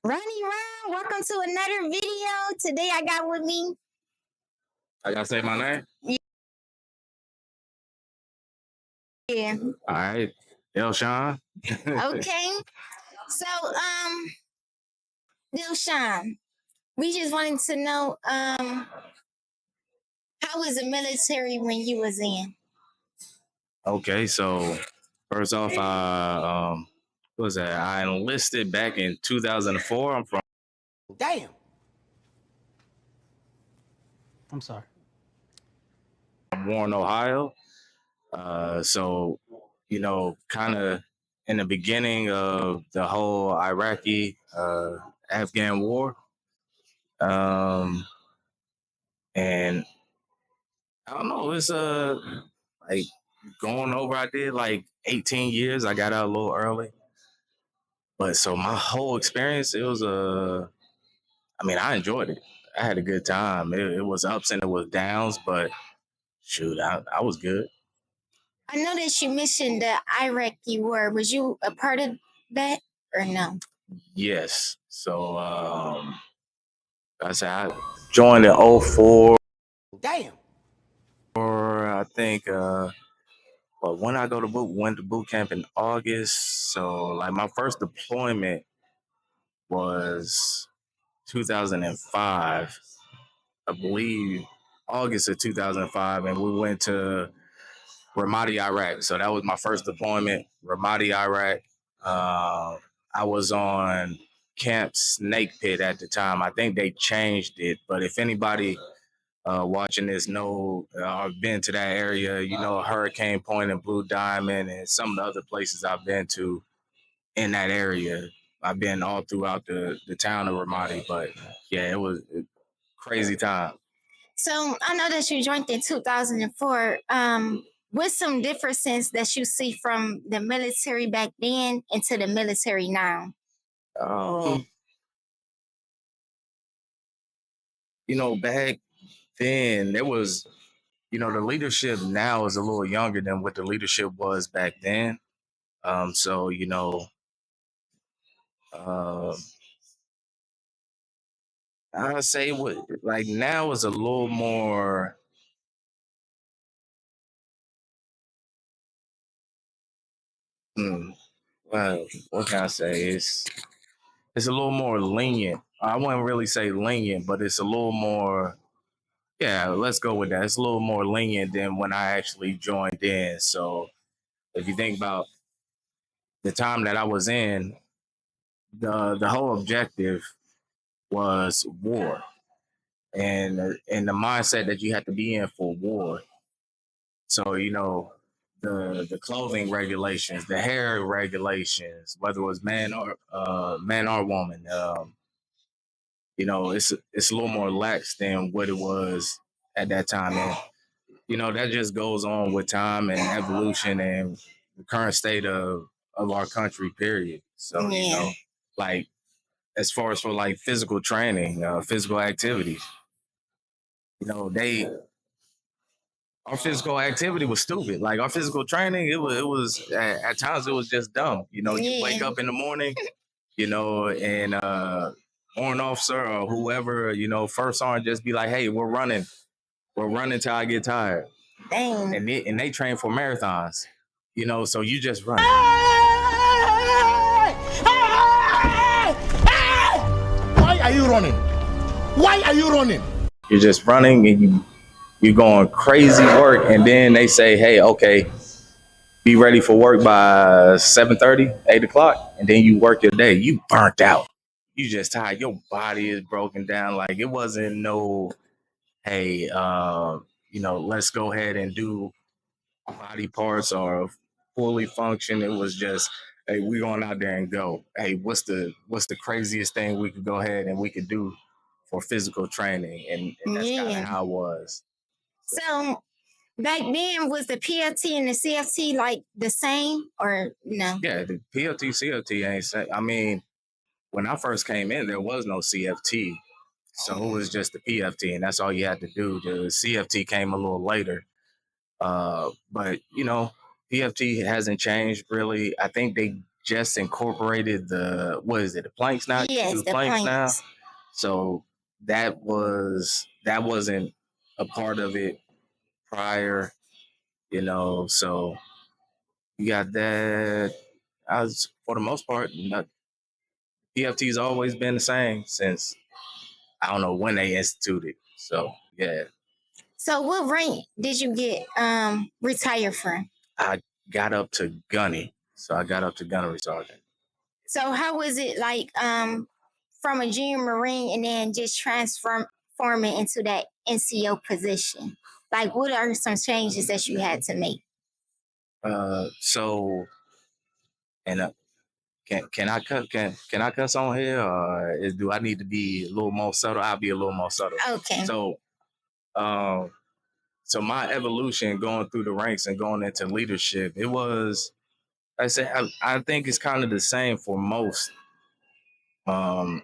Ronnie Ron, welcome to another video. Today I got with me. I gotta say my name? Yeah. All right. Elshawn. Okay. So, Dilshan, we just wanted to know, how was the military when you was in? Okay, so first off, what was that? I enlisted back in 2004. I'm from Damn. I'm sorry. Warren, Ohio. So, kind of in the beginning of the whole Iraqi Afghan war. And I don't know, it's like going over, I did like 18 years. I got out a little early. But so my whole experience, it was I enjoyed it. I had a good time. It was ups and it was downs, but shoot, I was good. I know that you mentioned the Iraqi war. Was you a part of that or no? Yes. So I said I joined in '04. Damn. I think well, when I went to boot camp in August. So like my first deployment was 2005, I believe, August of 2005, and we went to Ramadi, Iraq. So that was my first deployment, Ramadi, Iraq. I was on Camp Snake Pit at the time. I think they changed it, but if anybody watching this know, I've been to that area, Hurricane Point and Blue Diamond and some of the other places I've been to in that area. I've been all throughout the town of Ramadi, but yeah, it was a crazy time. So I know that you joined in 2004. What's some differences that you see from the military back then into the military now? Um, Back then there was, the leadership now is a little younger than what the leadership was back then. So uh, I say what like now is a little more. Hmm, well, what can I say? It's a little more lenient. I wouldn't really say lenient, but it's a little more. Yeah, let's go with that. It's a little more lenient than when I actually joined in. So if you think about the time that I was in, the whole objective was war, and the mindset that you had to be in for war. So the clothing regulations, the hair regulations, whether it was man or woman. It's a little more lax than what it was at that time, and that just goes on with time and evolution and the current state of our country. Period. So like as far as for like physical training, physical activities, they our physical activity was stupid. Like our physical training, it was at times it was just dumb. You wake up in the morning, and warrant officer or whoever, first sergeant just be like, "Hey, we're running till I get tired." Dang. And they train for marathons, so you just run. Why are you running? Why are you running? You're just running and you're going crazy work, and then they say, "Hey, okay, be ready for work by 7:30, 8 o'clock," and then you work your day. You burnt out. You just tired. Your body is broken down. Like it wasn't no, hey, let's go ahead and do body parts or fully function. It was just, hey, we going out there and go. Hey, what's the craziest thing we could go ahead and we could do for physical training? And that's kind of how it was. So back then, was the PFT and the CFT like the same or no? Yeah, the PLT, CFT ain't say. I mean, when I first came in, there was no CFT. So it was just the PFT, and that's all you had to do. The CFT came a little later. But PFT hasn't changed really. I think they just incorporated the the planks now? Yes, The the planks now. planks. So that wasn't a part of it prior, So you got that. I was for the most part, PFT's always been the same since I don't know when they instituted. So yeah, So what rank did you get retired from? I got up to gunny. So I got up to gunnery sergeant. So how was it like from a junior marine and then just transforming into that NCO position? Like what are some changes that you had to make? So and can I cut can I cuss on here or do I need to be a little more subtle? I'll be a little more subtle. Okay. So um so my evolution going through the ranks and going into leadership, it was I think it's kind of the same for most um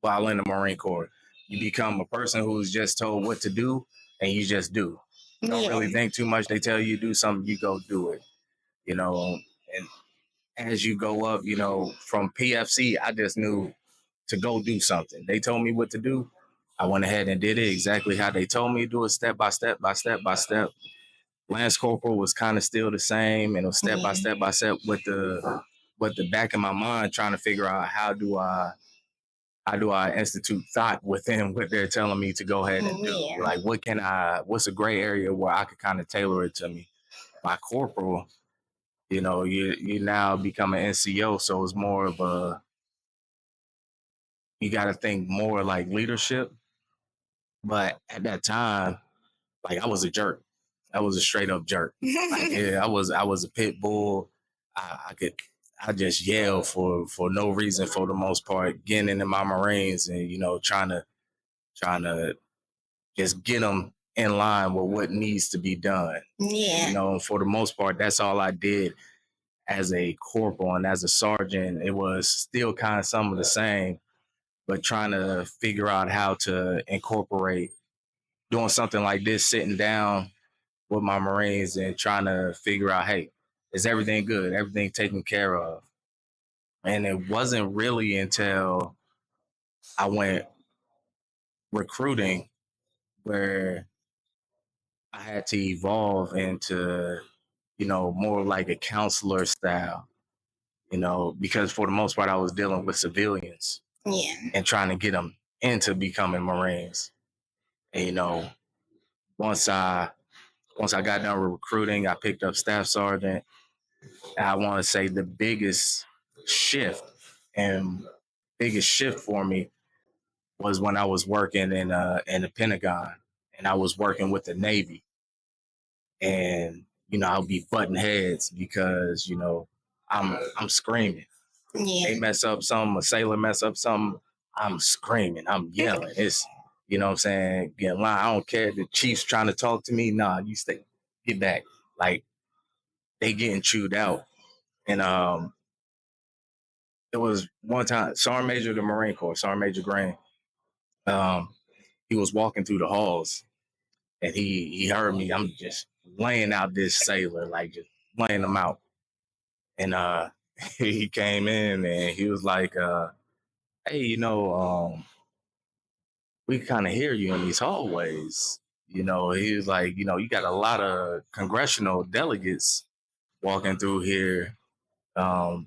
while in the Marine Corps. You become a person who's just told what to do and you just do. You don't really think too much. They tell you to do something, you go do it. And as you go up, from PFC, I just knew to go do something. They told me what to do. I went ahead and did it exactly how they told me to do it, step by step by step by step. Lance Corporal was kind of still the same, and it was step by step by step with the back of my mind trying to figure out how do I institute thought within what they're telling me to go ahead and do? Yeah. Like, what's a gray area where I could kind of tailor it to me? My corporal, you now become an NCO, so it's more of you got to think more like leadership. But at that time, like I was a jerk. I was a straight up jerk. Like, yeah, I was a pit bull. I just yell for no reason for the most part, getting into my Marines and trying to just get them in line with what needs to be done. Yeah. For the most part, that's all I did as a corporal and as a sergeant. It was still kind of some of the same, but trying to figure out how to incorporate doing something like this, sitting down with my Marines and trying to figure out, hey, is everything good? Everything taken care of? And it wasn't really until I went recruiting where I had to evolve into, more like a counselor style, because for the most part, I was dealing with civilians Yeah. and trying to get them into becoming Marines. And, once I got done with recruiting, I picked up staff sergeant. And I want to say the biggest shift for me was when I was working in the Pentagon and I was working with the Navy. And I'll be butting heads because I'm screaming. Yeah. They mess up something, a sailor mess up something, I'm screaming, I'm yelling. It's what I'm saying, get in line. I don't care if the chief's trying to talk to me. Nah, you stay, get back. Like they getting chewed out. And it was one time, Sergeant Major of the Marine Corps, Sergeant Major Green. He was walking through the halls and he heard me. I'm just laying out this sailor, like just laying him out. And he came in and he was like, hey, we kind of hear you in these hallways. He was like, you got a lot of congressional delegates walking through here. And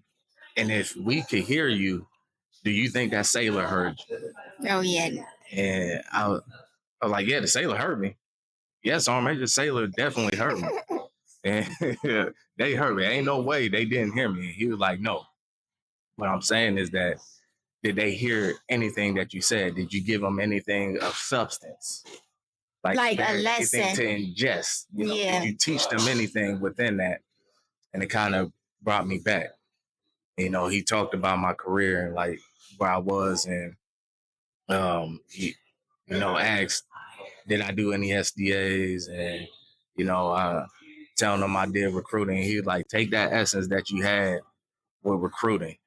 if we could hear you, do you think that sailor heard you? Oh yeah. And I was like, yeah, the sailor heard me. Yes, Sergeant Major, the sailor definitely heard me. And they heard me. Ain't no way they didn't hear me. He was like, no. What I'm saying is that did they hear anything that you said? Did you give them anything of substance? Like a lesson. Anything to ingest? Yeah. Did you teach them anything within that? And it kind of brought me back. He talked about my career and like where I was, and he, asked, did I do any SDAs? And telling him I did recruiting. He was like, take that essence that you had with recruiting,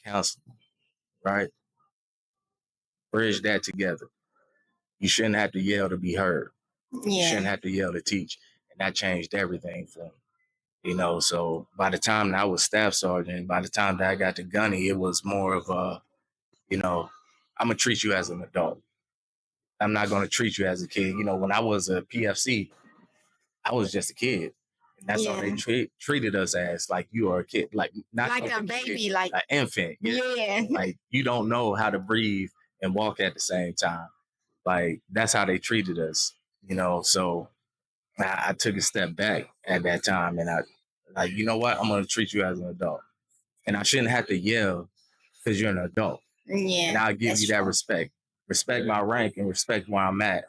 counseling, right? Bridge that together. You shouldn't have to yell to be heard. You shouldn't have to yell to teach. And that changed everything for me. So by the time that I was staff sergeant, by the time that I got to gunny, it was more of a, I'm gonna treat you as an adult. I'm not gonna treat you as a kid. When I was a PFC, I was just a kid. And that's all they treated us as, like you are a kid, like not like a baby, kid, like an infant. Yeah. Like you don't know how to breathe and walk at the same time. Like that's how they treated us, So I took a step back at that time, and I like, you know what? I'm gonna treat you as an adult, and I shouldn't have to yell because you're an adult. Yeah, and I'll give you that respect. Respect my rank and respect where I'm at.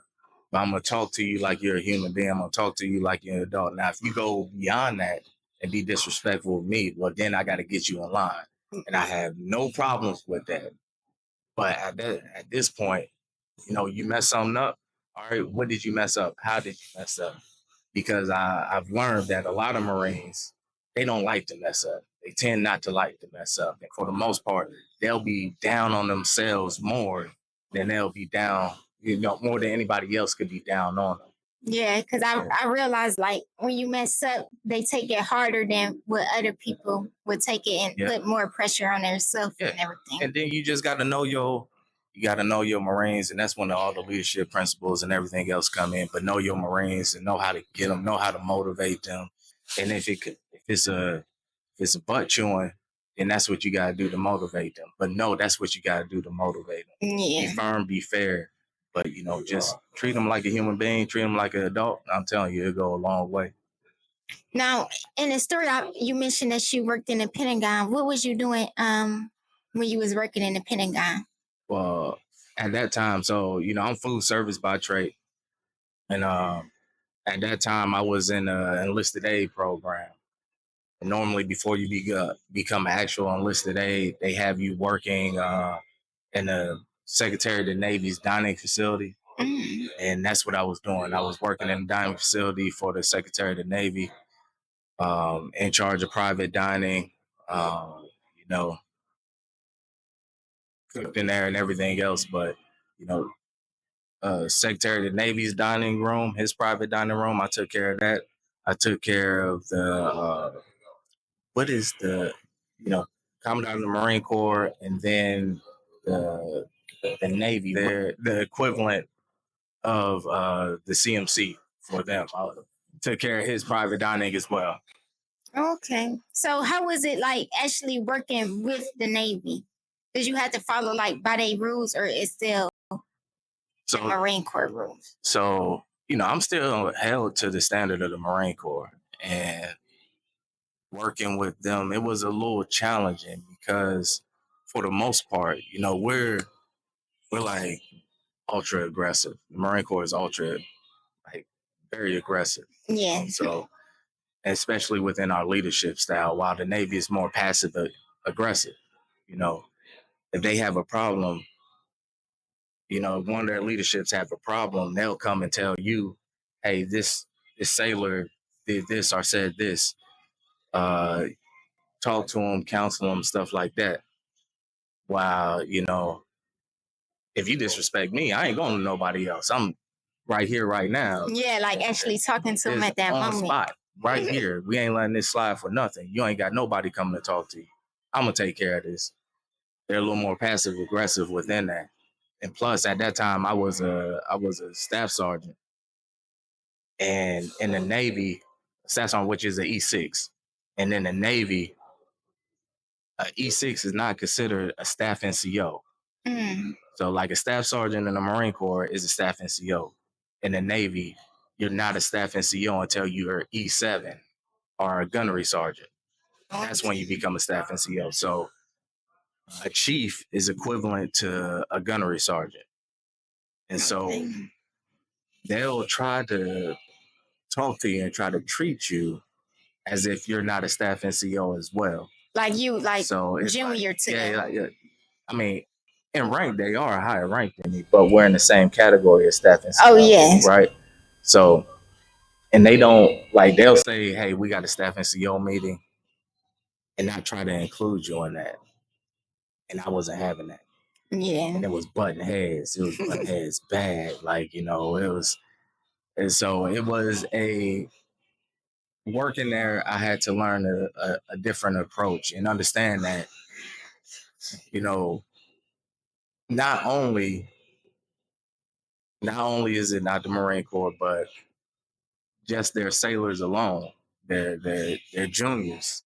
But I'm gonna talk to you like you're a human being. I'm gonna talk to you like you're an adult. Now, if you go beyond that and be disrespectful with me, well, then I got to get you in line, and I have no problems with that. But at this point, you mess something up. All right, what did you mess up? How did you mess up? Because I've learned that a lot of Marines, they don't like to mess up. They tend not to like to mess up. And for the most part, they'll be down on themselves more than they'll be down, more than anybody else could be down on them. Yeah, because I realized like when you mess up, they take it harder than what other people would take it and put more pressure on themselves and everything. And then you just got to know your Marines, and that's when all the leadership principles and everything else come in. But know your Marines and know how to get them, know how to motivate them. And if it's a butt chewing, then that's what you gotta do to motivate them. But no, that's what you gotta do to motivate them. Yeah. Be firm, be fair, but just treat them like a human being, treat them like an adult. I'm telling you, it'll go a long way. Now, in the story, you mentioned that you worked in the Pentagon. What was you doing when you was working in the Pentagon? Well, at that time, so I'm food service by trade, and at that time I was in an enlisted aid program. And normally, before you become an actual enlisted aid, they have you working in the Secretary of the Navy's dining facility. And that's what I was doing. I was working in the dining facility for the Secretary of the Navy, in charge of private dining, cooked in there and everything else. But, Secretary of the Navy's dining room, his private dining room, I took care of that. I took care of what is the, Commandant of the Marine Corps, and then the Navy, they're the equivalent of the CMC for them. I took care of his private dining as well. Okay. So how was it like actually working with the Navy? Did you have to follow like by their rules, or it's still Marine Corps rules? So, I'm still held to the standard of the Marine Corps, and working with them, it was a little challenging because for the most part, we're like ultra aggressive. The Marine Corps is ultra, like, very aggressive. Yeah. So, especially within our leadership style, while the Navy is more passive aggressive, if they have a problem, if one of their leaderships have a problem, they'll come and tell you, hey, this sailor did this or said this. Talk to them, counsel them, stuff like that. While, if you disrespect me, I ain't going to nobody else. I'm right here, right now. Yeah, like actually talking to them at that on moment. Spot, right here. We ain't letting this slide for nothing. You ain't got nobody coming to talk to you. I'm going to take care of this. They're a little more passive aggressive within that. And plus, at that time, I was a staff sergeant. And in the Navy, staff sergeant, which is an E6. And in the Navy, E6 is not considered a staff NCO. So like a staff sergeant in the Marine Corps is a staff NCO. In the Navy, you're not a staff NCO until you're E7 or a gunnery sergeant. That's when you become a staff NCO. So a chief is equivalent to a gunnery sergeant. And so they'll try to talk to you and try to treat you as if you're not a staff NCO as well. Like you, like so junior to them. Yeah. I mean, in rank, they are higher ranked than me, but we're in the same category as staff NCO. Oh, yeah. Right? So, and they don't, like, they'll say, hey, we got a staff NCO meeting, and not try to include you in that. And I wasn't having that. Yeah. And it was button heads. It was button heads bad. Like, it was, and so it was working there, I had to learn a different approach and understand that, you know, not only is it not the Marine Corps, but just their sailors alone, their juniors,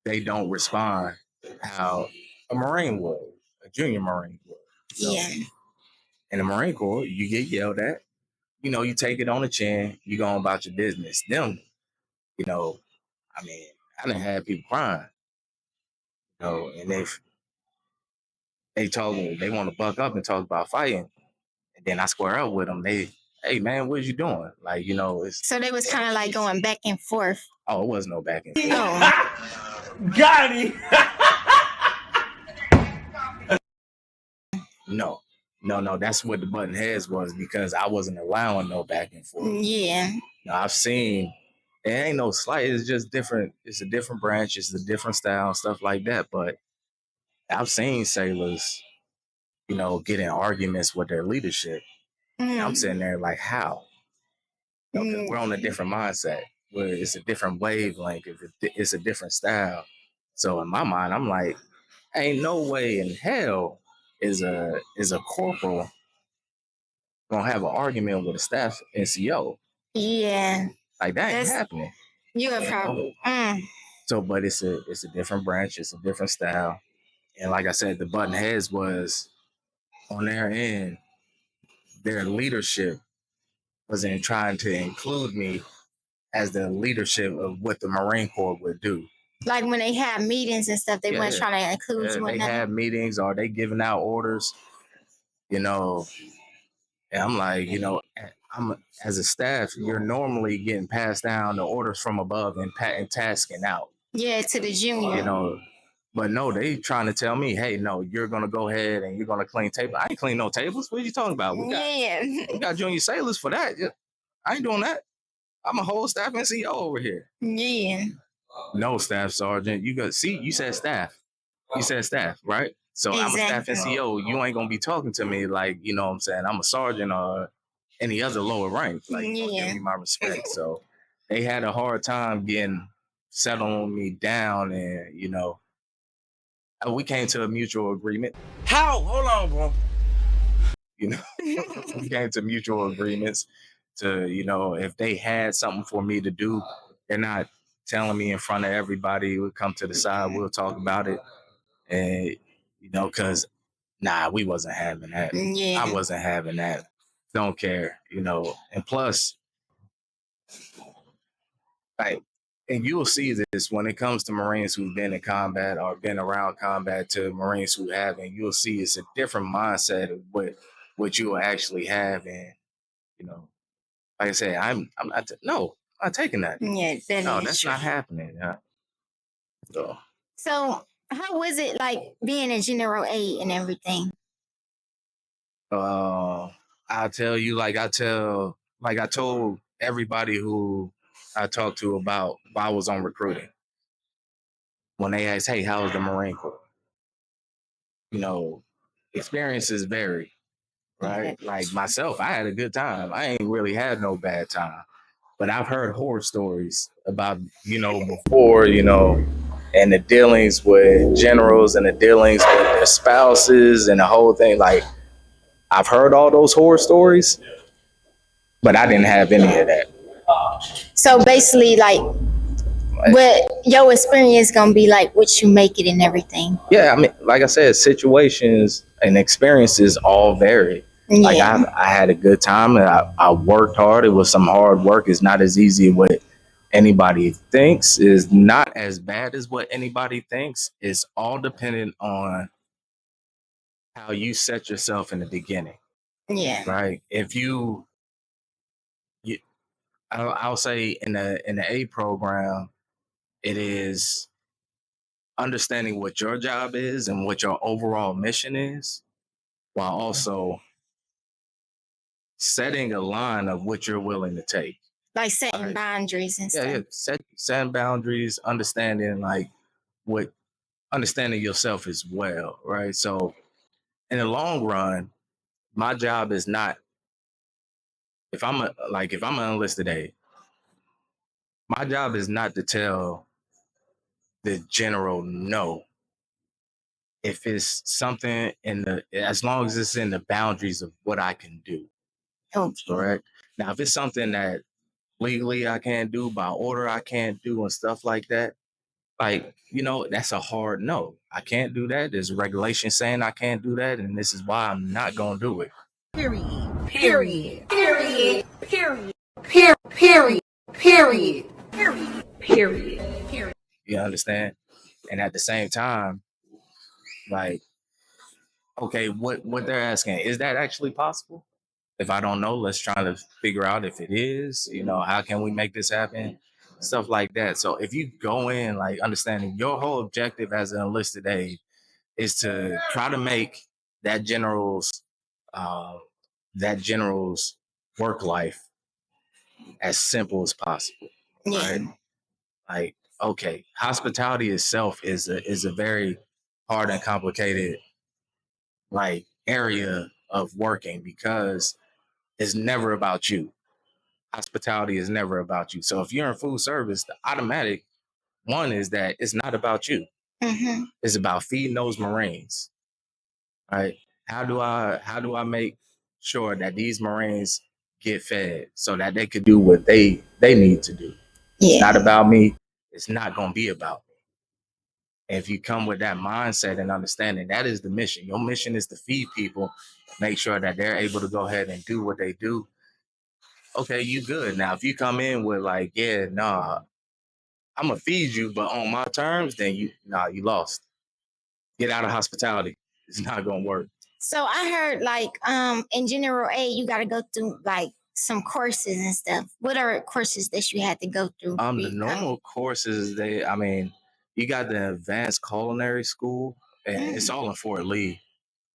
they don't respond how a Marine would, a junior Marine would. So, Yeah. in the Marine Corps, you get yelled at. You take it on the chin. You go on about your business. Them, you know, I mean, I done had people crying. And if they told me they want to buck up and talk about fighting, and then I square up with them, hey man, what you doing? Like, it's So they was kind of like going back and forth. oh, it was no back and forth. Oh. Got him. No, that's what the button heads was, because I wasn't allowing no back and forth. Yeah. Now, I've seen it ain't no slight, it's just different. It's a different branch, it's a different style, stuff like that. But I've seen sailors, get in arguments with their leadership. I'm sitting there like, how? We're on a different mindset, where it's a different wavelength, it's a different style. So in my mind, I'm like, ain't no way in hell is a corporal gonna have an argument with a staff NCO. Yeah. Like, that ain't happening. You a problem. So, but it's a different branch, it's a different style. And like I said, the button heads was on their end, their leadership wasn't trying to include me as the leadership of what the Marine Corps would do. Like when they have meetings and stuff, they weren't trying to include you in They that. have meetings, or they giving out orders, and I'm like, I'm as a staff, you're normally getting passed down the orders from above and tasking out. Yeah, to the junior. But no, they trying to tell me, hey, no, you're gonna go ahead and you're gonna clean tables. I ain't clean no tables. What are you talking about? We got junior sailors for that. I ain't doing that. I'm a whole staff NCO over here. Yeah. No, staff sergeant. You said staff. You said staff, right? So exactly. I'm a staff NCO. You ain't gonna be talking to me like, what I'm saying, I'm a sergeant or any other lower rank. Like, give me my respect. So they had a hard time settling me down, and we came to a mutual agreement. How? Hold on, bro. We came to mutual agreements to, if they had something for me to do, they're not telling me in front of everybody. We'll come to the side, we'll talk about it. And, because, we wasn't having that. Yeah. I wasn't having that. Don't care, And plus, like, and you'll see this when it comes to Marines who've been in combat or been around combat to Marines who haven't. You'll see it's a different mindset of what you will actually have. And, like I said, I'm not. No, I'm not taking that. Yeah, That's true. Not happening. Yeah. So how was it like being a general aide and everything? I'll tell you, like I told everybody who I talked to about I was on recruiting. When they asked, hey, how was the Marine Corps? Experiences vary, right? Okay. Like myself, I had a good time. I ain't really had no bad time. But I've heard horror stories about, before, and the dealings with generals and the dealings with their spouses and the whole thing. Like, I've heard all those horror stories, but I didn't have any of that. So basically, like, what your experience gonna be like, what you make it and everything. Yeah, I mean, like I said, situations and experiences all vary. Yeah. Like I had a good time, and I worked hard. It was some hard work. It's not as easy as what anybody thinks. It's not as bad as what anybody thinks. It's all dependent on how you set yourself in the beginning. Yeah. Right. If I'll say in the A program, it is understanding what your job is and what your overall mission is, while also setting a line of what you're willing to take. Like setting boundaries and stuff. Yeah. Setting boundaries, understanding understanding yourself as well, right? So in the long run, my job is not, if I'm an enlisted aide, My job is not to tell the general no. If it's something as long as it's in the boundaries of what I can do. Okay. Correct. Now, if it's something that legally I can't do, by order I can't do, and stuff like that, like, that's a hard no. I can't do that. There's a regulation saying I can't do that, and this is why I'm not gonna do it. Period. Period. Period. Period. Period. Period. Period. Period. Period. You understand? And at the same time, like, okay, what they're asking, is that actually possible? If I don't know, let's try to figure out if it is. How can we make this happen? Stuff like that. So if you go in like understanding your whole objective as an enlisted aide is to try to make that general's uh, that general's work life as simple as possible. Yeah. Right? Like, okay, hospitality itself is a very hard and complicated like area of working because it's never about you. Hospitality is never about you. So if you're in food service, the automatic one is that it's not about you. Mm-hmm. It's about feeding those Marines. Right? How do I make sure that these Marines get fed so that they could do what they need to do? Yeah. It's not about me. It's not gonna be about me. And if you come with that mindset and understanding, that is the mission. Your mission is to feed people, make sure that they're able to go ahead and do what they do. Okay, you good. Now, if you come in with like, yeah, nah, I'm gonna feed you, but on my terms, then you lost. Get out of hospitality. It's not gonna work. So I heard like in general aid you gotta go through like some courses and stuff. What are courses that you had to go through? The normal courses, you got the advanced culinary school, and it's all in Fort Lee.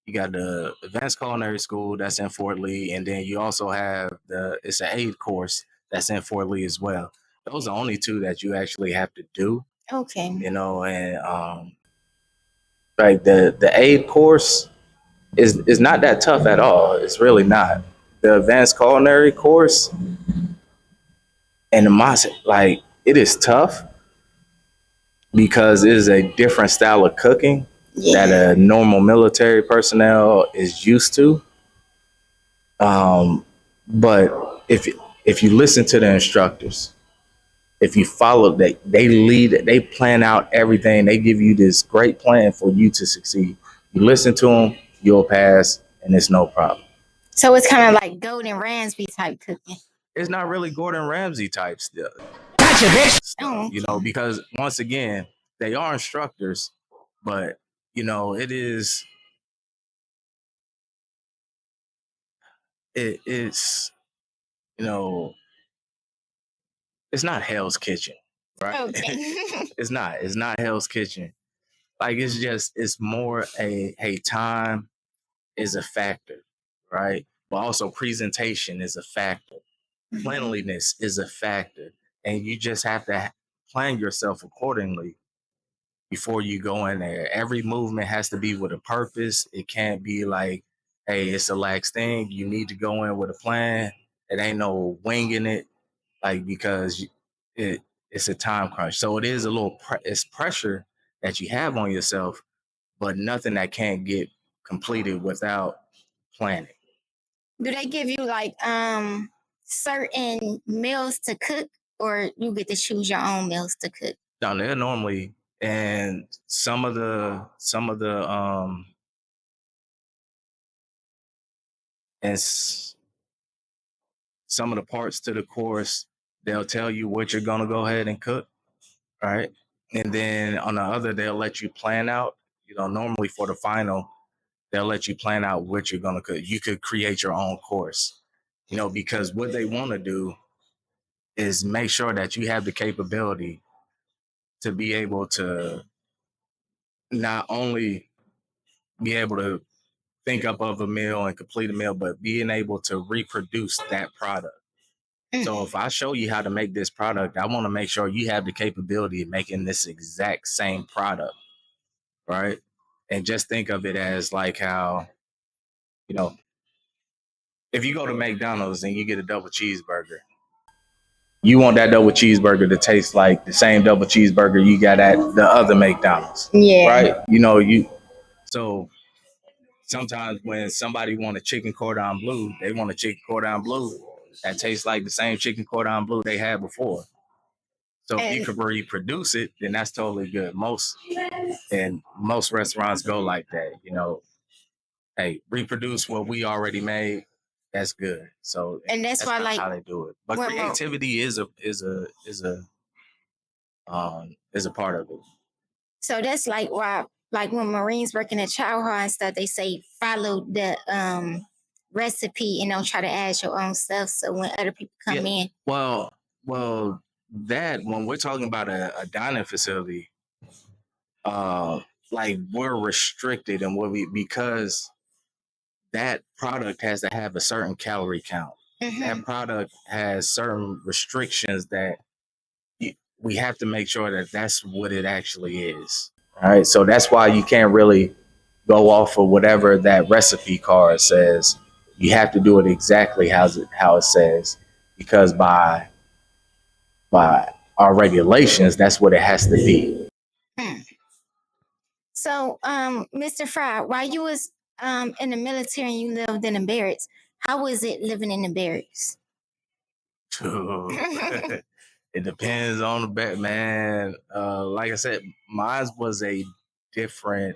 You got the advanced culinary school that's in Fort Lee, and then you also have it's an aid course that's in Fort Lee as well. Those are only two that you actually have to do. Okay. And like the aid course is not that tough at all. It's really not. The advanced culinary course and the mas like it is tough because it is a different style of cooking that a normal military personnel is used to. But if you listen to the instructors, if you follow they lead, they plan out everything. They give you this great plan for you to succeed. You listen to them, you'll pass, and it's no problem. So it's kind of like Gordon Ramsay type cooking. It's not really Gordon Ramsay type stuff. Gotcha, bitch. Because once again, they are instructors, but it is it's it's not Hell's Kitchen, right? Okay. It's not Hell's Kitchen. Like it's more a time is a factor, right? But also presentation is a factor. Cleanliness is a factor. And you just have to plan yourself accordingly before you go in there. Every movement has to be with a purpose. It can't be like, hey, it's a lax thing. You need to go in with a plan. It ain't no winging it, like because it's a time crunch. So it is a little it's pressure that you have on yourself, but nothing that can't get completed without planning. Do they give you like certain meals to cook, or you get to choose your own meals to cook? No, they're normally, and some of the and some of the parts to the course, they'll tell you what you're gonna go ahead and cook, right? And then on the other, they'll let you plan out. Normally for the final, they'll let you plan out what you're gonna cook. You could create your own course, because what they want to do is make sure that you have the capability to be able to not only be able to think up of a meal and complete a meal, but being able to reproduce that product. So if I show you how to make this product, I want to make sure you have the capability of making this exact same product, right? And just think of it as like how, if you go to McDonald's and you get a double cheeseburger, you want that double cheeseburger to taste like the same double cheeseburger you got at the other McDonald's. Yeah. Right? You know, so sometimes when somebody want a chicken cordon bleu, they want a chicken cordon bleu that tastes like the same chicken cordon bleu they had before. So if you could reproduce it, then that's totally good. Most restaurants go like that. You know, hey, reproduce what we already made. That's good. So and that's why, like, how they do it. But creativity is a part of it. So that's like why, like when Marines working at Chow Hall and stuff, they say follow the recipe and don't try to add your own stuff. So when other people come in, well, that when we're talking about a dining facility, like we're restricted and because that product has to have a certain calorie count. Mm-hmm. That product has certain restrictions that we have to make sure that that's what it actually is. All right. So that's why you can't really go off of whatever that recipe card says. You have to do it exactly how it says, because by our regulations, that's what it has to be. So, Mr. Frye, while you was in the military and you lived in the barracks, how was it living in the barracks? It depends on the back, man. Like I said, mine was a different.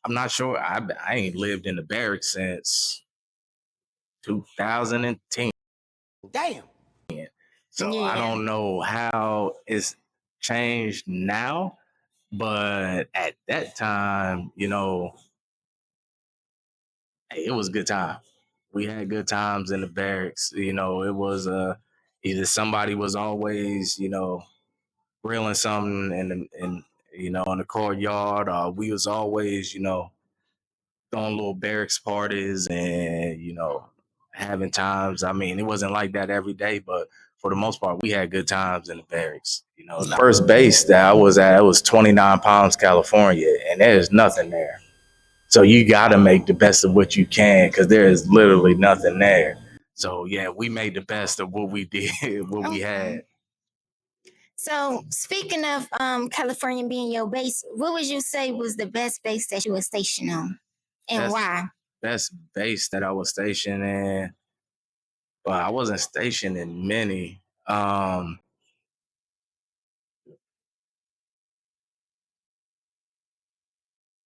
I'm not sure. I ain't lived in the barracks since 2010. Damn. So I don't know how it's changed now, but at that time, you know, hey, it was a good time. We had good times in the barracks. You know, it was either somebody was always, you know, grilling something in you know, in the courtyard, or we was always, you know, throwing little barracks parties and, you know, having times. I mean, it wasn't like that every day, but for the most part, we had good times in the barracks. You know, the first base that I was at, it was 29 Palms, California, and there's nothing there. So you got to make the best of what you can, because there is literally nothing there. So yeah, we made the best of what we did, what we had. So speaking of California being your base, what would you say was the best base that you were stationed on, and why? Best base that I was stationed in. Well, I wasn't stationed in many. I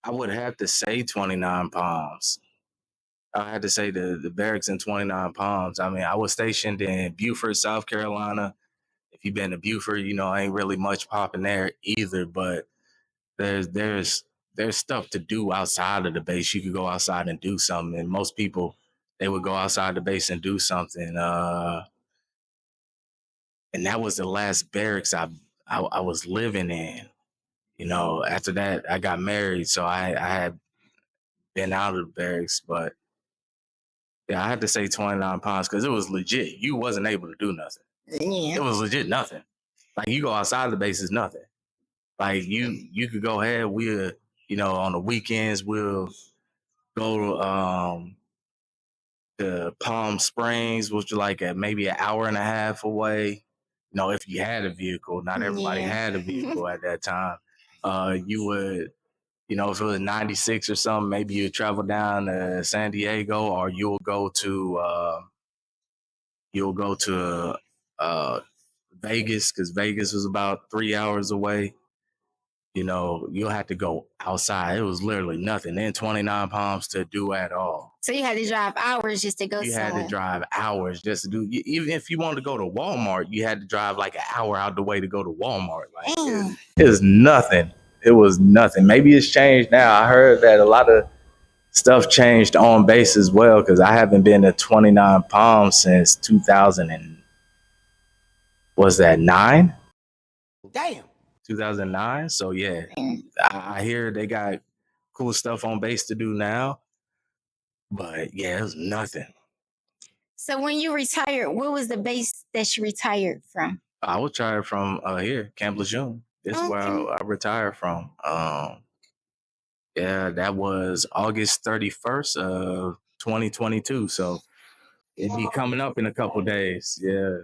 would have to say 29 Palms. I had to say the barracks in 29 Palms. I mean, I was stationed in Beaufort, South Carolina. If you've been to Beaufort, you know, ain't really much popping there either, but there's stuff to do outside of the base. You could go outside and do something. And most people, they would go outside the base and do something. And that was the last barracks I was living in. You know, after that, I got married, so I had been out of the barracks. But yeah, I had to say 29 Palms because it was legit. You wasn't able to do nothing. Yeah. It was legit nothing. Like, you go outside the base is nothing. Like, you could go ahead. We'll, you know, on the weekends, we'll go to Palm Springs, which is like maybe an hour and a half away. You know, if you had a vehicle. Not everybody had a vehicle at that time. You would, you know, if it was 96 or something, maybe you'd travel down to San Diego, or you'll go to Vegas, because Vegas was about 3 hours away. You know, you'll have to go outside. It was literally nothing in 29 Palms to do at all. So you had to drive hours just to go You somewhere. had to drive hours just to do. Even if you wanted to go to Walmart, you had to drive like an hour out the way to go to Walmart. Like, it was nothing. It was nothing. Maybe it's changed now. I heard that a lot of stuff changed on base as well, because I haven't been to 29 Palms since 2000 and was that 9? Damn. 2009. So yeah, I hear they got cool stuff on base to do now, but yeah, it was nothing. So when you retired, what was the base that you retired from? I was retired from here, Camp Lejeune. This is where I retired from. Yeah, that was August 31st of 2022. So it'd be coming up in a couple days. Yeah.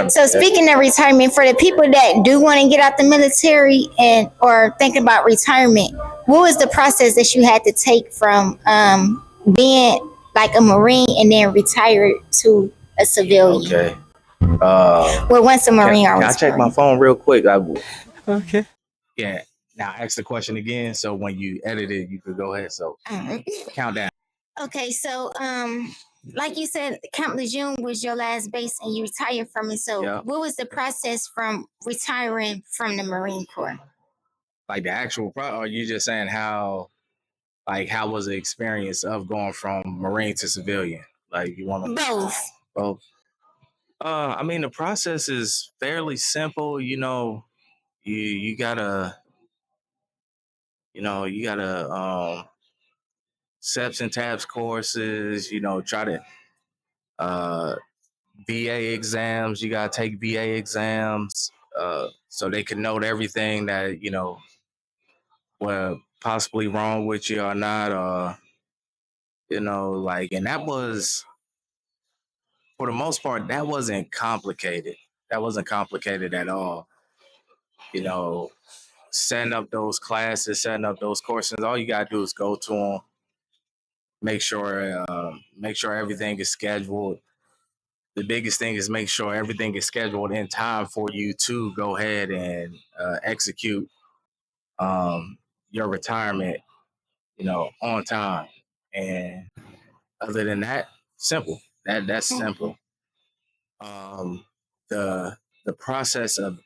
So speaking of retirement, for the people that do want to get out the military and or thinking about retirement, what was the process that you had to take from being like a Marine and then retire to a civilian? Okay. Well, once a Marine, Can I check my phone real quick? Okay. Yeah. Now ask the question again. So when you edit it, you could go ahead. So count down. Okay, so like you said, Camp Lejeune was your last base, and you retired from it. So, Yeah. what was the process from retiring from the Marine Corps? Like the actual or are you just saying how was the experience of going from Marine to civilian? Like you want to Both. both? I mean the process is fairly simple. You gotta SEPs and TAPS courses. Try to VA exams. You gotta take VA exams so they can note everything that what possibly wrong with you or not. And that was for the most part that wasn't complicated. That wasn't complicated at all. Setting up those classes, setting up those courses. All you gotta do is go to them, make sure everything is scheduled. The biggest thing is make sure everything is scheduled in time for you to go ahead and execute your retirement, on time. And other than that, simple. That's simple. The process of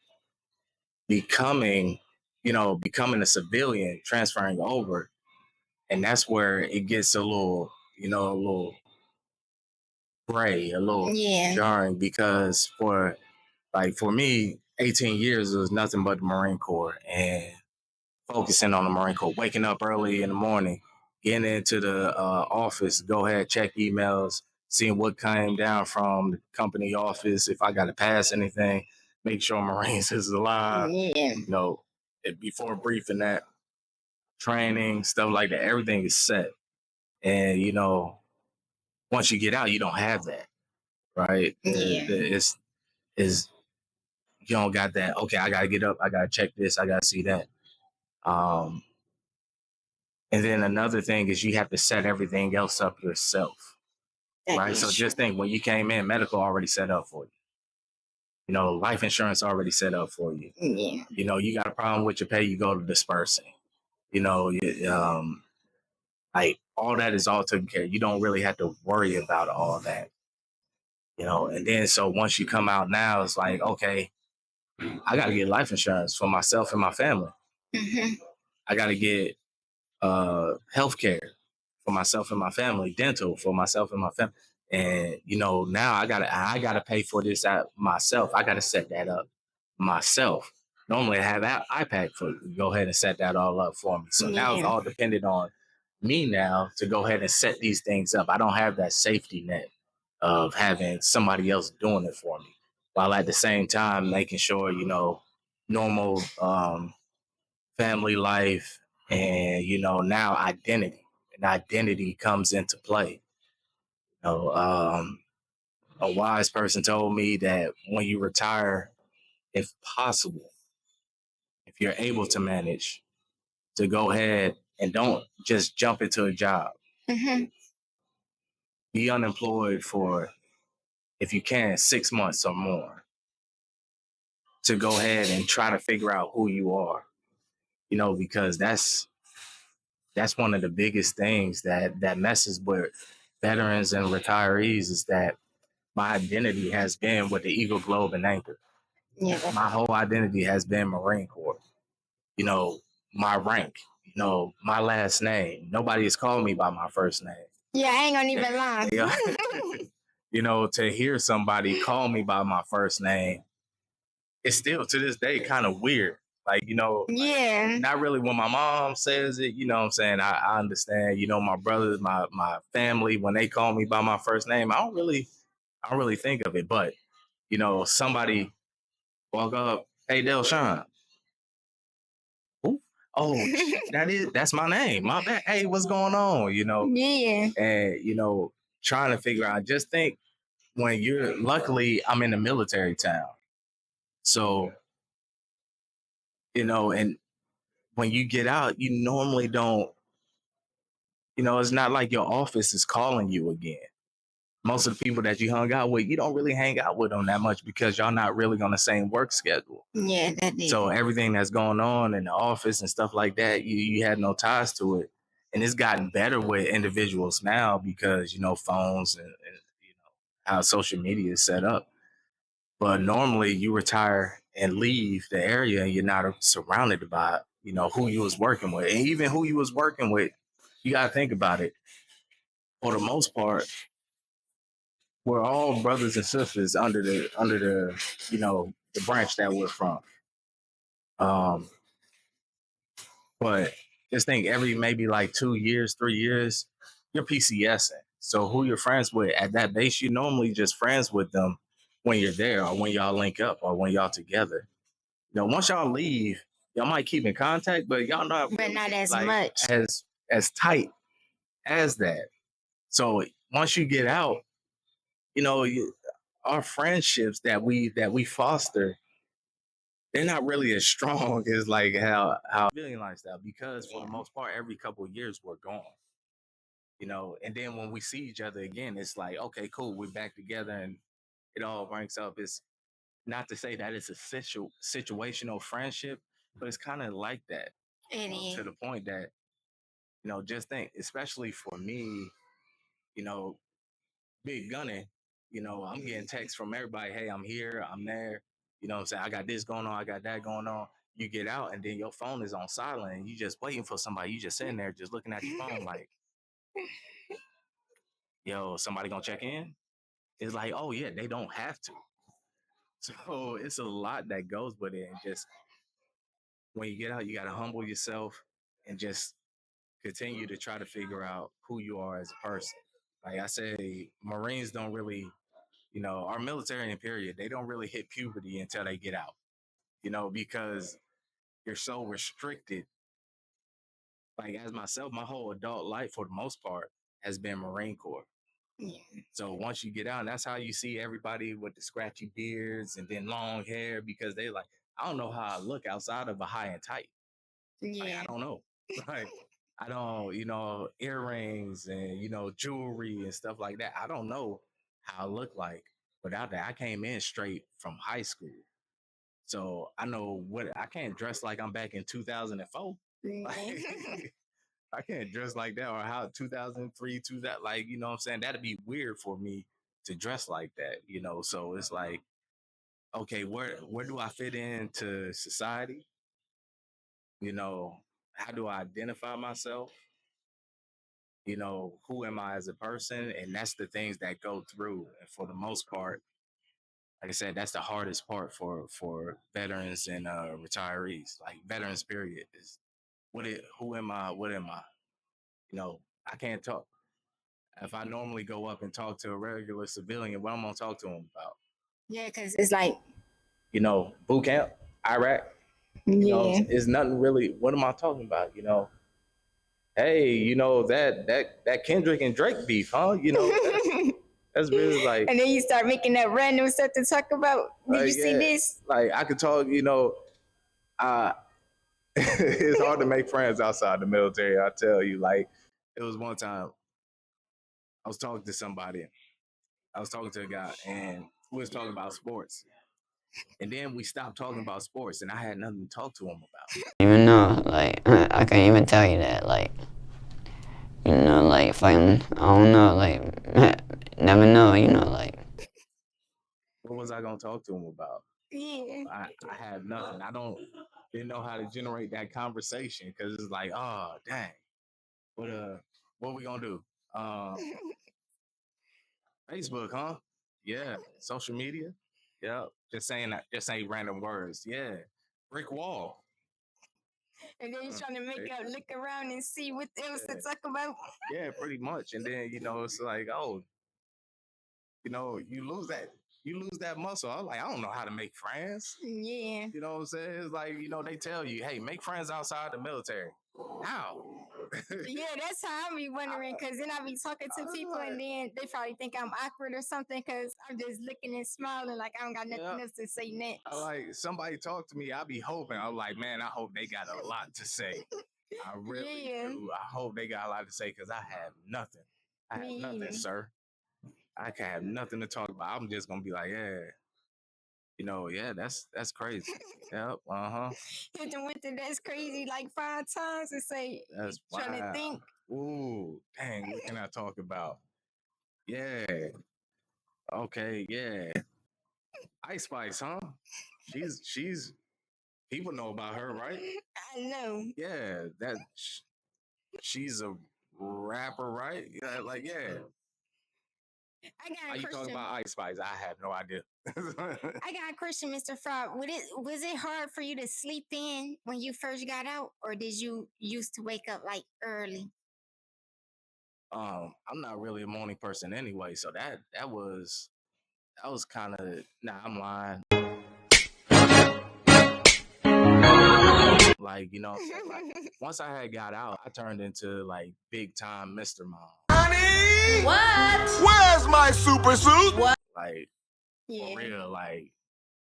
becoming a civilian, transferring over, and that's where it gets a little gray, a little jarring because for me, 18 years was nothing but the Marine Corps and focusing on the Marine Corps, waking up early in the morning, getting into the office, go ahead, check emails, seeing what came down from the company office, if I got to pass anything, make sure Marines is alive, before briefing that, training, stuff like that, everything is set. And, once you get out, you don't have that, right? Is you don't got that. Okay, I gotta get up. I gotta check this. I gotta see that. Um, and then another thing is you have to set everything else up yourself, right? So just think when you came in, medical already set up for you. Life insurance already set up for you. Yeah. You got a problem with your pay, you go to dispersing. Like all that is all taken care of. You don't really have to worry about all that. And then so once you come out now, it's like, okay, I got to get life insurance for myself and my family. Mm-hmm. I got to get health care for myself and my family, dental for myself and my family. And now I gotta pay for this out myself. I gotta set that up myself. Normally I have that iPad for go ahead and set that all up for me. So now it's all dependent on me now to go ahead and set these things up. I don't have that safety net of having somebody else doing it for me, while at the same time making sure normal family life and now identity comes into play. A wise person told me that when you retire, if possible, if you're able to manage, to go ahead and don't just jump into a job. Mm-hmm. Be unemployed for, if you can, 6 months or more, to go ahead and try to figure out who you are. Because that's one of the biggest things that messes with veterans and retirees is that my identity has been with the Eagle, Globe, and Anchor. Yeah. My whole identity has been Marine Corps. My rank, my last name. Nobody has called me by my first name. Yeah, I ain't gonna even lie. To hear somebody call me by my first name, it's still to this day kind of weird. Yeah. Not really when my mom says it, you know what I'm saying? I understand, my brothers, my family, when they call me by my first name, I don't really think of it. But, somebody walk up, hey, Delshawn. Oh, that's my name. My bad. Hey, what's going on? Yeah. And, trying to figure out, just think when you're luckily I'm in a military town. So, and when you get out, you normally don't, it's not like your office is calling you again. Most of the people that you hung out with, you don't really hang out with them that much because y'all not really on the same work schedule. Yeah, that is. So everything that's going on in the office and stuff like that, you had no ties to it. And it's gotten better with individuals now because, phones and how social media is set up. But normally you retire and leave the area and you're not surrounded by, who you was working with. And even who you was working with, you got to think about it. For the most part, we're all brothers and sisters under the the branch that we're from. Um, but just think every maybe like 2 years, 3 years, you're PCSing. So who you're friends with at that base, you're normally just friends with them when you're there or when y'all link up or when y'all together. Once y'all leave, y'all might keep in contact, but y'all not But not as like much. as tight as that. So once you get out, our friendships that we foster, they're not really as strong as like how civilian lifestyle because for the most part, every couple of years we're gone. And then when we see each other again, it's like, okay, cool, we're back together and it all ranks up. It's not to say that it's a situational friendship, but it's kind of like that to the point that, just think, especially for me, you know, big gunning, I'm getting texts from everybody. Hey, I'm here. I'm there. You know what I'm saying? I got this going on. I got that going on. You get out and then your phone is on silent and you just waiting for somebody. You just sitting there just looking at your phone like, yo, somebody gonna check in? It's like, oh yeah, they don't have to. So it's a lot that goes with it. And just when you get out, you got to humble yourself and just continue to try to figure out who you are as a person. Like I say, Marines don't really, our military and period, they don't really hit puberty until they get out, because you're so restricted. Like as myself, my whole adult life for the most part has been Marine Corps. Yeah. So once you get out, and that's how you see everybody with the scratchy beards and then long hair because they like, I don't know how I look outside of a high and tight. Yeah. Like, I don't know. Like, I don't, earrings and, jewelry and stuff like that. I don't know how I look like without that. I came in straight from high school. So I know I can't dress like I'm back in 2004. Like, I can't dress like that or how 2003, 2000, like, what I'm saying? That'd be weird for me to dress like that, So it's like, okay, where do I fit into society? How do I identify myself? Who am I as a person? And that's the things that go through. And for the most part, like I said, that's the hardest part for veterans and retirees. Like veterans, period, is who am I? What am I? I can't talk. If I normally go up and talk to a regular civilian, what I'm gonna talk to him about? Yeah, because it's like, Boot camp, Iraq. yeah. It's nothing really. What am I talking about? Hey, that Kendrick and Drake beef, huh? That's really like. And then you start making that random stuff to talk about. Did you see this? Like I could talk, it's hard to make friends outside the military. I tell you, like it was one time I was talking to somebody. I was talking to a guy, and we was talking about sports. And then we stopped talking about sports, and I had nothing to talk to him about. Even know, like, I can't even tell you that, like, like, fighting, I don't know, like, never know, like. What was I gonna talk to him about? Yeah. I had nothing. Didn't know how to generate that conversation because it's like, oh dang, what we gonna do? Facebook, huh? Yeah, social media. Yeah, just saying that. Just say random words. Yeah, brick wall. And then you're trying to look around and see what else to talk about. Yeah, pretty much. And then it's like, oh, you lose that muscle. I'm like, I don't know how to make friends. Yeah. You know what I'm saying? It's like, they tell you, hey, make friends outside the military. How? Yeah, that's how I be wondering, because then I be talking to people and then they probably think I'm awkward or something because I'm just looking and smiling like I don't got nothing else to say next. Like somebody talk to me, I be hoping. I'm like, man, I hope they got a lot to say. I really do. I hope they got a lot to say because I have nothing. I have nothing, sir. I can have nothing to talk about. I'm just gonna be like, yeah, yeah, that's crazy. Yep, Hit them with the that's crazy like 5 times and say, that's trying to wow. think. Ooh, dang, what can I talk about? Yeah, okay, yeah. Ice Spice, huh? She's people know about her, right? I know. Yeah, she's a rapper, right? Yeah, like yeah. I got Are a you talking question. about Ice Spice? I have no idea. I got a question, Mr. Frye. Was it hard for you to sleep in when you first got out, or did you used to wake up like early? I'm not really a morning person anyway, so that was kind of I'm lying. Like like once I had got out, I turned into like big time Mr. Mom. Honey, What? where's my super suit? Like for Yeah. real, like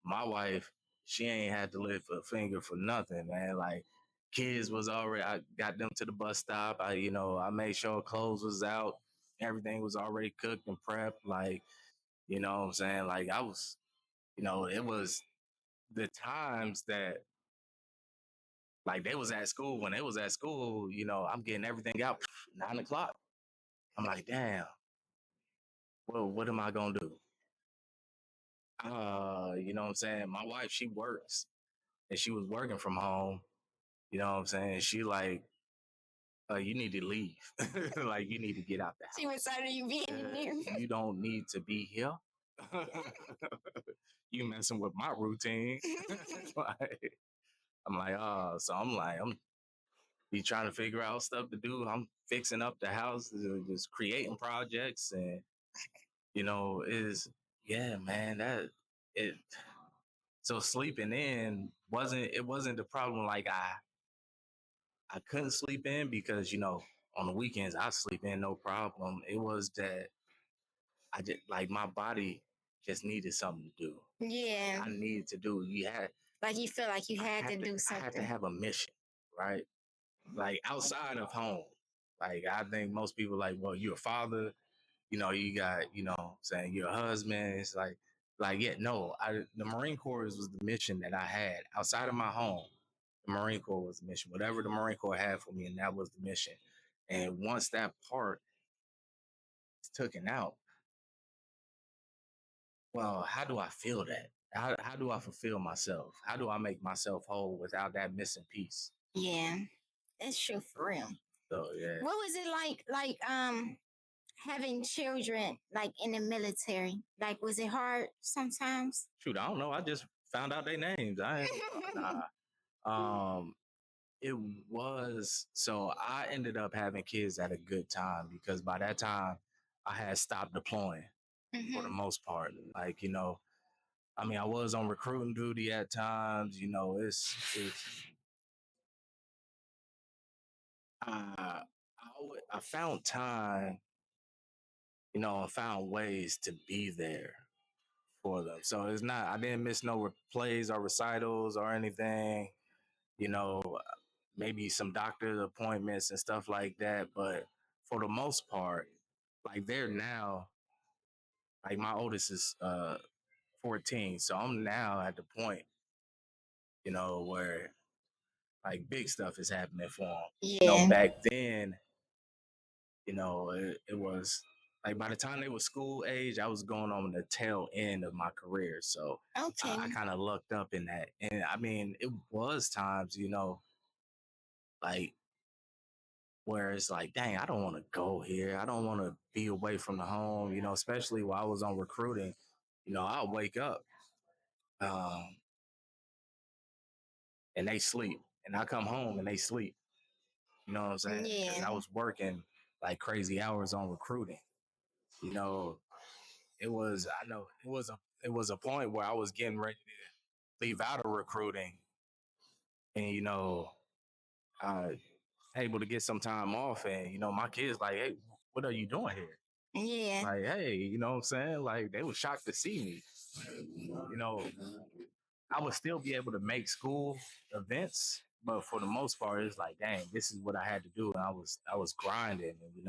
my wife, she ain't had to lift a finger for nothing, man. Like kids was already, I got them to the bus stop. I made sure clothes was out, everything was already cooked and prepped. Like, you know what I'm saying? Like I was, it was the times that like they was at school. When they was at school, I'm getting everything out 9 o'clock. I'm like, damn, well, what am I gonna do? You know what I'm saying? My wife, she works and she was working from home. You know what I'm saying? She like, you need to leave. Like you need to get out the house. She was tired of you being in there. You don't need to be here. You messing with my routine. Like, I'm like, so I'm be trying to figure out stuff to do. I'm fixing up the house, just creating projects, and is yeah, man. That it. So sleeping in wasn't the problem. Like I couldn't sleep in because on the weekends I sleep in no problem. It was that I just like my body just needed something to do. Yeah. I needed to do. Like you feel like you had to do I had to something. have a mission, right? Like outside of home. Like I think most people like, well, you're a father, you got, saying you're a husband. It's like yeah, no, the Marine Corps was the mission that I had outside of my home. The Marine Corps was the mission, whatever the Marine Corps had for me, and that was the mission. And once that part is taken out, well, how do I feel that? How do I fulfill myself? How do I make myself whole without that missing piece? Yeah, that's true for real. So yeah. What was it like having children like in the military? Like was it hard sometimes? Shoot, I don't know. I just found out their names. I ain't, um it was so I ended up having kids at a good time because by that time I had stopped deploying for the most part. Like, I mean, I was on recruiting duty at times, it's I found time, I found ways to be there for them. So it's not, I didn't miss no plays or recitals or anything, you know, maybe some doctor appointments and stuff like that. But for the most part, like they're now, like my oldest is 14. So I'm now at the point, where like big stuff is happening for them. Yeah. Back then, it was like by the time they were school age, I was going on the tail end of my career. So Okay. I kind of lucked up in that. And I mean, it was times, like where it's like, dang, I don't want to go here. I don't want to be away from the home, especially while I was on recruiting. I'll wake up and they sleep. And I come home and they sleep. You know what I'm saying? Because I was working like crazy hours on recruiting. You know, I know it was a point where I was getting ready to leave out of recruiting. And, able to get some time off, and my kids like, hey, what are you doing here? Yeah. Like, hey, you know what I'm saying? Like, they were shocked to see me. I would still be able to make school events, but for the most part, it's like, dang, this is what I had to do, and I was grinding, and.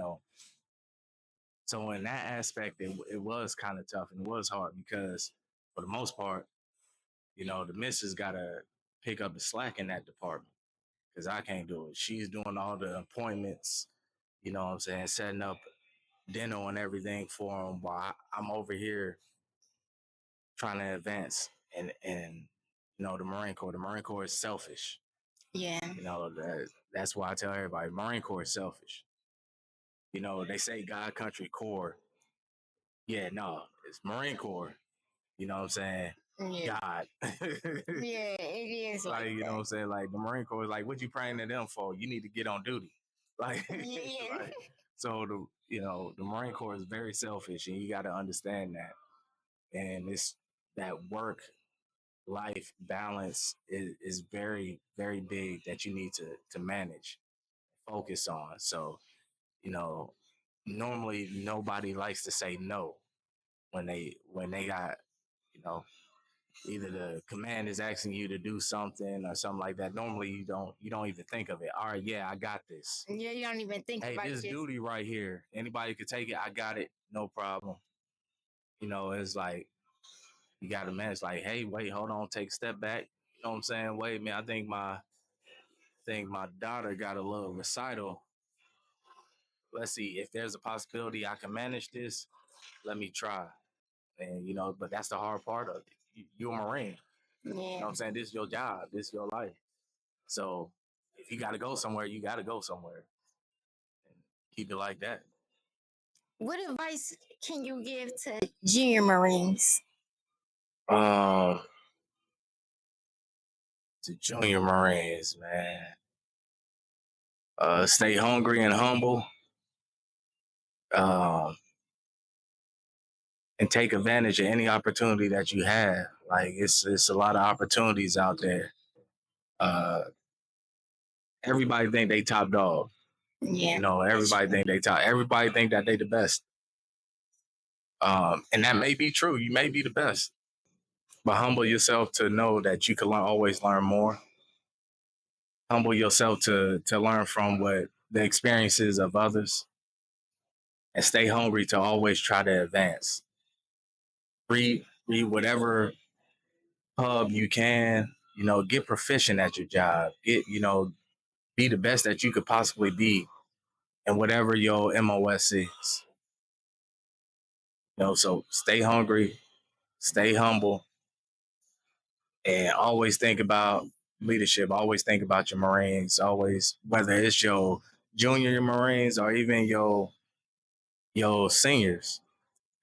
So in that aspect, it was kind of tough and it was hard because for the most part, the missus got to pick up the slack in that department because I can't do it. She's doing all the appointments, you know what I'm saying, setting up dinner and everything for them while I'm over here trying to advance. And the Marine Corps. The Marine Corps is selfish. Yeah. That's why I tell everybody, Marine Corps is selfish. They say God, country, Corps. Yeah, no, it's Marine Corps. You know what I'm saying? Yeah. God. Yeah, it is Like, you know what I'm that. saying? Like the Marine Corps is like, what you praying to them for? You need to get on duty. Like, Yeah. like so the Marine Corps is very selfish and you gotta understand that. And it's that work life balance is very, very big that you need to manage, focus on. So, you know, normally nobody likes to say no when they got, you know, either the command is asking you to do something or something like that. Normally you don't even think of it. All right, yeah, I got this. Yeah, you don't even think Hey, about this it. duty right here, anybody could take it. I got it, no problem. It's like you got to manage. Like, hey, wait, hold on, take a step back. You know what I'm saying? Wait, man, I think my daughter got a little recital. Let's see if there's a possibility I can manage this. Let me try. And but that's the hard part of it. You're a Marine. You know Yeah. what I'm saying? This is your job. This is your life. So if you got to go somewhere, you got to go somewhere. And keep it like that. What advice can you give to junior Marines? Um, to junior Marines, man, stay hungry and humble. Um, and take advantage of any opportunity that you have. Like it's a lot of opportunities out there. Uh, everybody think they top dog. Yeah. Everybody think they top. Everybody think that they the best. And that may be true. You may be the best, but humble yourself to know that you can always learn more. Humble yourself to learn from what the experiences of others, and stay hungry to always try to advance. Read whatever pub you can. Get proficient at your job. Be the best that you could possibly be, and whatever your MOS is. So stay hungry, stay humble, and always think about leadership. Always think about your Marines. Always, whether it's your junior Marines or even your seniors,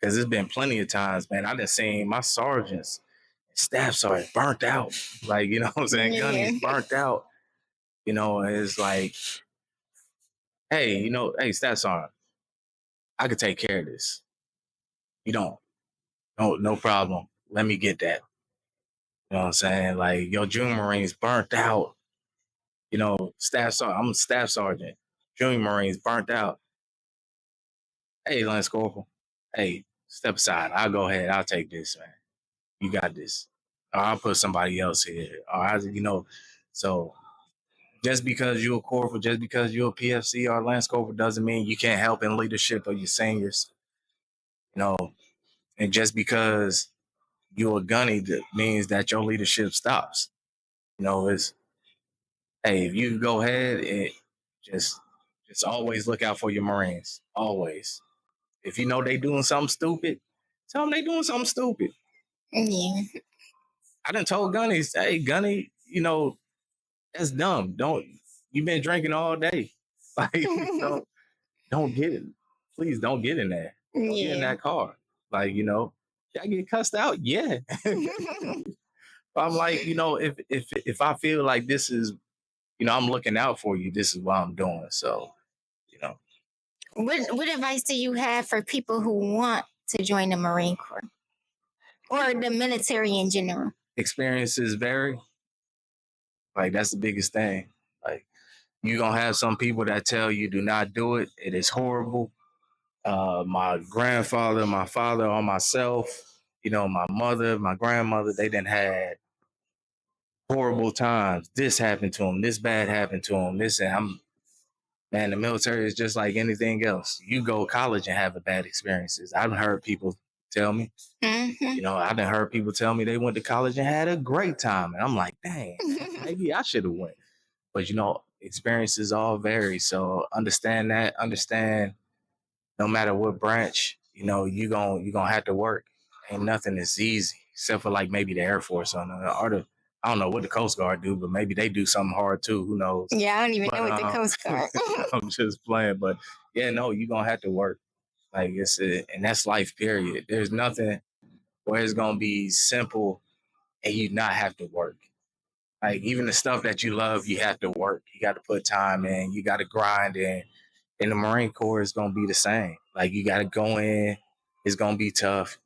because there's been plenty of times, man. I done seen my sergeants, staff sergeants burnt out. Like, you know what I'm saying? Yeah. Gunnies burnt out. It's like, hey, hey, staff sergeant, I could take care of this. You don't. No problem. Let me get that. You know what I'm saying? Like, your junior Marines burnt out. Staff sergeant. I'm a staff sergeant. Junior Marines burnt out. Hey, Lance Corporal. Hey, step aside. I'll go ahead. I'll take this, man. You got this. Or I'll put somebody else here. So just because you're a corporal, just because you're a PFC or a Lance Corporal doesn't mean you can't help in leadership of your seniors. And just because you're a gunny, that means that your leadership stops. It's, hey, if you go ahead and just always look out for your Marines. Always. If you know they doing something stupid, tell them they doing something stupid. Yeah. I done told Gunnies, hey, Gunny, that's dumb. You've been drinking all day. Like, don't get it. Please don't get in there. Don't get in Yeah. that car. Like, I get cussed out. Yeah. I'm like, if I feel like this is, I'm looking out for you, this is what I'm doing. So, you know, What advice do you have for people who want to join the Marine Corps or the military in general? experiences vary. Like, that's the biggest thing. Like, You're going to have some people that tell you do not do it. It is horrible. My grandfather, my father, or myself, my mother, my grandmother, they done had horrible times. This happened to them. This bad happened to them. Man, the military is just like anything else. You go to college and have bad experiences. I've heard people tell me, I've heard people tell me they went to college and had a great time. And I'm like, dang, maybe I should have went. But, experiences all vary. So understand that. Understand no matter what branch, you're gonna have to work. Ain't nothing that's easy, except for like maybe the Air Force or I don't know what the Coast Guard do, but maybe they do something hard too. Who knows? Yeah, I don't even know what the Coast Guard. I'm just playing, but yeah, no, you're gonna have to work. Like and that's life. Period. There's nothing where it's gonna be simple and you not have to work. Like even the stuff that you love, you have to work. You got to put time in. You got to grind in. And the Marine Corps is gonna be the same. Like you got to go in. It's gonna be tough.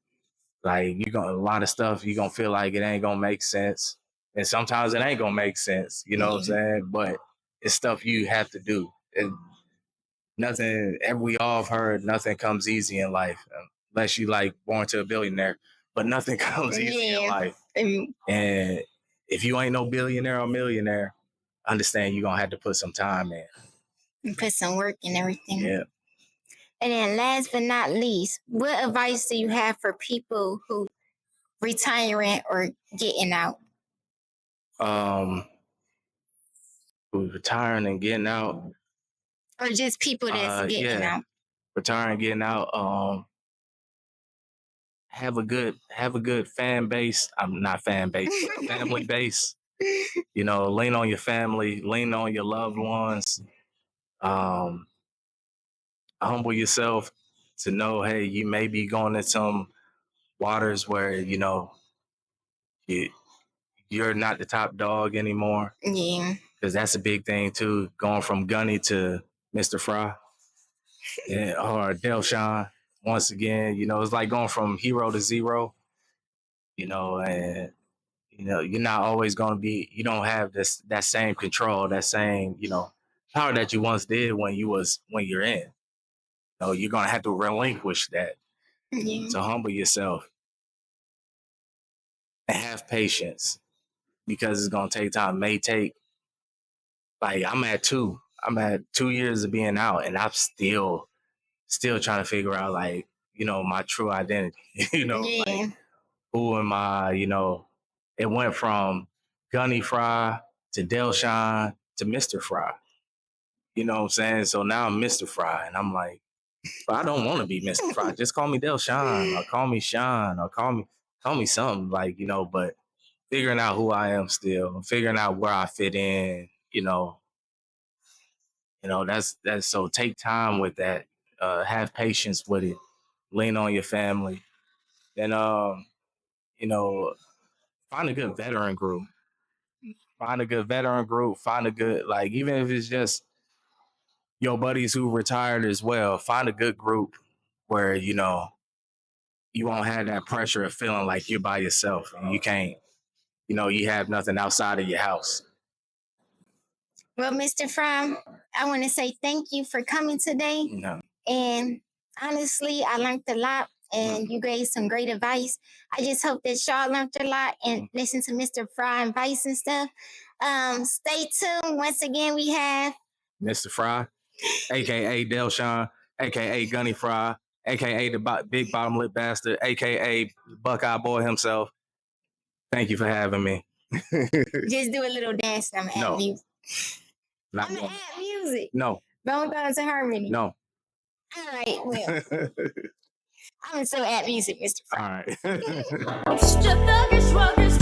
Like a lot of stuff you're gonna feel like it ain't gonna make sense. And sometimes it ain't gonna make sense, you know what I'm saying? But it's stuff you have to do. We all have heard nothing comes easy in life, unless you like born to a billionaire, but nothing comes easy in life. And if you ain't no billionaire or millionaire, understand you're gonna have to put some time in. And put some work and everything. Yeah. And then last but not least, what advice do you have for people who retiring or getting out? Who's retiring and getting out. Or just people that's getting out. Retiring, getting out. Have a good fan base. I'm not fan base, but family base. Lean on your family, lean on your loved ones. Humble yourself to know, hey, you may be going in some waters where you're not the top dog anymore. Yeah, because that's a big thing too. Going from Gunny to Mr.Frye, or Delshawn. Once again, it's like going from hero to zero. And you're not always going to be. You don't have that same control, that same power that you once did when you're in. You're going to have to relinquish that. yeah. So humble yourself and have patience, because it's going to take time. It may take, like, I'm at 2 years of being out, and I'm still trying to figure out, like, my true identity. Like, who am I? It went from Gunny Frye to Delshawn to Mr. Frye. You know what I'm saying? So now I'm Mr. Frye, and I'm like, but I don't want to be Mr. Frye. Just call me Delshawn, or call me Sean, or call me something, like, but figuring out who I am still, figuring out where I fit in, that's so take time with that. Have patience with it. Lean on your family. Then find a good veteran group. Find a good, like, even if it's just your buddies who retired as well, find a good group where, you won't have that pressure of feeling like you're by yourself and you can't, you have nothing outside of your house. Well, Mr. Frye, I want to say thank you for coming today. No. And honestly, I learned a lot, and you gave some great advice. I just hope that y'all learned a lot and listen to Mr. Frye advice and stuff. Stay tuned. Once again, we have Mr. Frye, a.k.a. Delshawn, a.k.a. Gunny Frye, a.k.a. the big bottom lip bastard, a.k.a. Buckeye Boy himself. Thank you for having me. Just do a little dance and I'm going to add music. I'm going to add music. No. Bone Thugs and Harmony. No. All right, well. I'm going to add music, Mr. Frye. All right. It's just thuggish, ruggish,